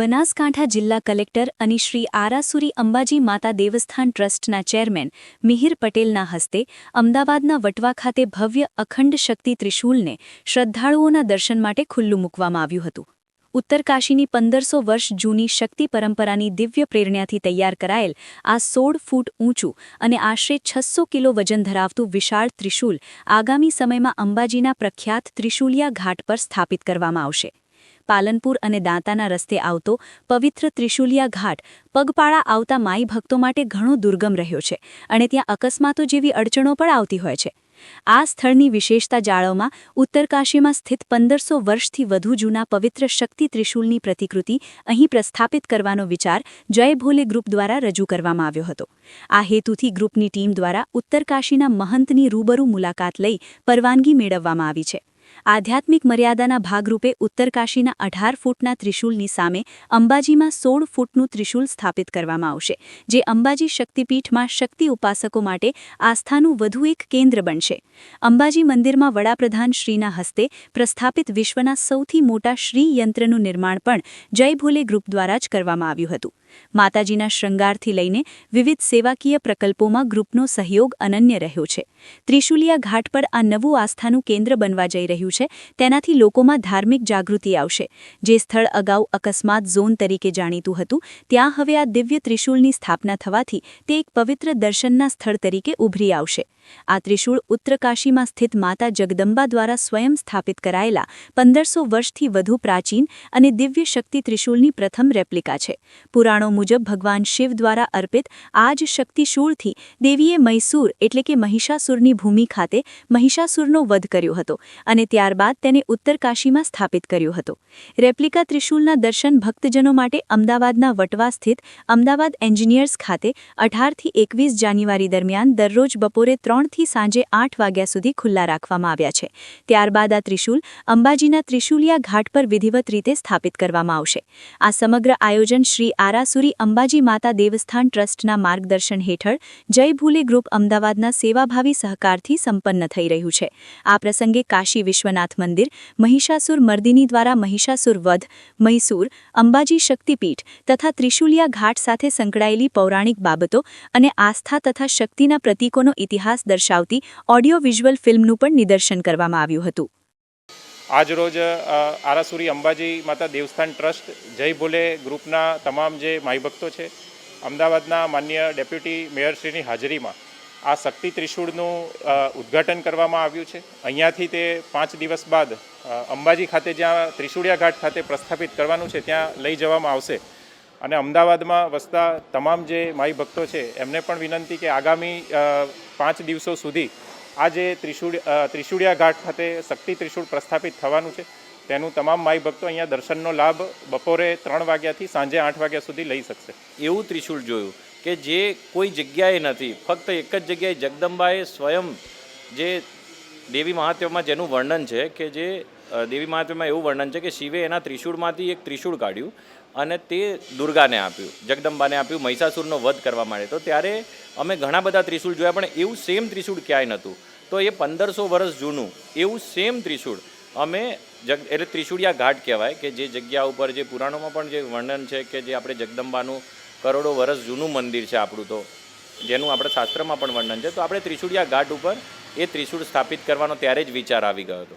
બનાસકાંઠા જિલ્લા કલેક્ટર અને શ્રી આરાસુરી અંબાજી માતા દેવસ્થાન ટ્રસ્ટના ચેરમેન મિહિર પટેલના હસ્તે અમદાવાદના વટવા ખાતે ભવ્ય અખંડ શક્તિ ત્રિશૂલને શ્રદ્ધાળુઓના દર્શન માટે ખુલ્લું મૂકવામાં આવ્યું હતું. ઉત્તરકાશીની 1500 વર્ષ જૂની શક્તિ પરંપરાની દિવ્ય પ્રેરણાથી તૈયાર કરાયેલ આ 16 ફૂટ ઊંચું અને આશરે 600 કિલો વજન ધરાવતું વિશાળ ત્રિશૂલ આગામી સમયમાં અંબાજીના પ્રખ્યાત ત્રિશૂલિયા ઘાટ પર સ્થાપિત કરવામાં આવશે. પાલનપુર અને દાંતાના રસ્તે આવતો પવિત્ર ત્રિશૂલિયા ઘાટ પગપાળા આવતા માઈ ભક્તો માટે ઘણો દુર્ગમ રહ્યો છે અને ત્યાં અકસ્માતો જેવી અડચણો પણ આવતી હોય છે. આ સ્થળની વિશેષતા જાળવવામાં ઉત્તરકાશીમાં સ્થિત 1500 વર્ષથી વધુ જૂના પવિત્ર શક્તિ ત્રિશૂલની પ્રતિકૃતિ અહીં પ્રસ્થાપિત કરવાનો વિચાર જય ભોલે ગ્રુપ દ્વારા રજૂ કરવામાં આવ્યો હતો. આ હેતુથી ગ્રુપની ટીમ દ્વારા ઉત્તરકાશીના મહંતની રૂબરૂ મુલાકાત લઈ પરવાનગી મેળવવામાં આવી છે. આધ્યાત્મિક મર્યાદાના ભાગરૂપે ઉત્તરકાશીના 18 ફૂટના ત્રિશૂલની સામે અંબાજીમાં 16 ફૂટનું ત્રિશૂલ સ્થાપિત કરવામાં આવશે, જે અંબાજી શક્તિપીઠમાં શક્તિ ઉપાસકો માટે આસ્થાનું વધુ એક કેન્દ્ર બનશે. અંબાજી મંદિરમાં વડાપ્રધાન શ્રીના હસ્તે પ્રસ્થાપિત વિશ્વના સૌથી મોટા શ્રી યંત્રનું નિર્માણ પણ જય ભોલે ગ્રુપ દ્વારા જ કરવામાં આવ્યું હતું. માતાજીના શૃંગારથી લઈને વિવિધ સેવાકીય પ્રકલ્પોમાં ગ્રુપનો સહયોગ અનન્ય રહ્યો છે. ત્રિશૂલિયા ઘાટ પર આ નવું આસ્થાનું કેન્દ્ર બનવા જઈ રહ્યું છે, તેનાથી લોકોમાં ધાર્મિક જાગૃતિ આવશે. જે સ્થળ અગાઉ અકસ્માત ઝોન તરીકે જાણીતું હતું, ત્યાં હવે આ દિવ્ય ત્રિશૂલની સ્થાપના થવાથી તે એક પવિત્ર દર્શનના સ્થળ તરીકે ઉભરી આવશે. આ ત્રિશૂળ ઉત્તરકાશીમાં સ્થિત માતા જગદંબા દ્વારા સ્વયં સ્થાપિત કરાયેલા 1500 વર્ષથી વધુ પ્રાચીન અને દિવ્ય શક્તિ ત્રિશૂલની પ્રથમ રેપ્લિકા છે. પુરાણો મુજબ ભગવાન શિવ દ્વારા અર્પિત આ જ શક્તિશૂળથી દેવીએ મૈસૂર એટલે કે મહિષાસુરની ભૂમિ ખાતે મહિષાસુરનો વધ કર્યો હતો અને ત્યારબાદ તેને ઉત્તરકાશીમાં સ્થાપિત કર્યો હતો. રેપ્લિકા ત્રિશૂલના દર્શન ભક્તજનો માટે અમદાવાદના વટવા સ્થિત અમદાવાદ એન્જિનિયર્સ ખાતે 18 થી 21 જાન્યુઆરી દરમિયાન દરરોજ બપોરે 3 થી સાંજે 8 વાગ્યા સુધી ખુલ્લા રાખવામાં આવ્યા છે. ત્યારબાદ આ ત્રિશૂલ અંબાજીના ત્રિશૂલિયા ઘાટ પર વિધિવત રીતે સ્થાપિત કરવામાં આવશે. આ સમગ્ર આયોજન શ્રી આરાસુરી અંબાજી માતા દેવસ્થાન ટ્રસ્ટના માર્ગદર્શન હેઠળ જય ભોલે ગ્રુપ અમદાવાદના સેવાભાવી સહકારથી સંપન્ન થઈ રહ્યું છે. આ પ્રસંગે કાશી વિશ્વનાથ મંદિર, મહિષાસુર મર્દિની દ્વારા મહિષાસુર વધ, મૈસૂર, અંબાજી શક્તિપીઠ તથા ત્રિશૂલિયા ઘાટ સાથે સંકળાયેલી પૌરાણિક બાબતો અને આસ્થા તથા શક્તિના પ્રતીકોનો ઇતિહાસ દર્શાવતી ઓડિયો વિઝ્યુઅલ ફિલ્મનું પણ નિદર્શન કરવામાં આવ્યું હતું. આજરોજ આરાસુરી અંબાજી માતા દેવસ્થાન ટ્રસ્ટ જય ભોલે ગ્રુપના તમામ જે માઈ ભક્તો છે, અમદાવાદના માન્ય ડેપ્યુટી મેયરશ્રીની હાજરીમાં આ શક્તિ ત્રિશૂળનું ઉદ્ઘાટન કરવામાં આવ્યું છે. અહીંયાથી તે 5 દિવસ બાદ અંબાજી ખાતે જ્યાં ત્રિશૂળિયા ઘાટ ખાતે પ્રસ્થાપિત કરવાનું છે ત્યાં લઈ જવામાં આવશે. અને અમદાવાદમાં વસતા તમામ જે માઈ ભક્તો છે એમને પણ વિનંતી કે આગામી 5 દિવસો સુધી આ જે ત્રિશૂળિયા ઘાટ ખાતે શક્તિ ત્રિશૂળ પ્રસ્થાપિત થવાનું છે તેનું તમામ માઈ ભક્તો અહીંયા દર્શનનો લાભ બપોરે 3 વાગ્યાથી સાંજે 8 વાગ્યા સુધી લઈ શકશે. એવું ત્રિશૂળ જોયું કે જે કોઈ જગ્યાએ નથી, ફક્ત એક જ જગ્યાએ જગદંબાએ સ્વયં જે દેવી મહાત્મ્યમાં જેનું વર્ણન છે કે જે દેવી મહાત્મ્યમાં એવું વર્ણન છે કે શિવે એના ત્રિશૂળમાંથી એક ત્રિશૂળ કાઢ્યું અને તે દુર્ગાને આપ્યું, જગદંબાને આપ્યું મહિષાસુરનો વધ કરવા માટે. તો ત્યારે અમે ઘણા બધા ત્રિશૂળ જોયા, પણ એવું સેમ ત્રિશૂળ ક્યાંય નહોતું. તો એ 1500 વર્ષ જૂનું એવું સેમ ત્રિશૂળ અમે એટલે ત્રિશૂળિયા ઘાટ કહેવાય કે જે જગ્યા ઉપર જે પુરાણોમાં પણ જે વર્ણન છે કે જે આપણે જગદંબાનું કરોડો વર્ષ જૂનું મંદિર છે આપણું, તો જેનું આપણે શાસ્ત્રમાં પણ વર્ણન છે. તો આપણે ત્રિશૂળિયા ઘાટ ઉપર એ ત્રિશૂળ સ્થાપિત કરવાનો ત્યારે જ વિચાર આવી ગયો હતો.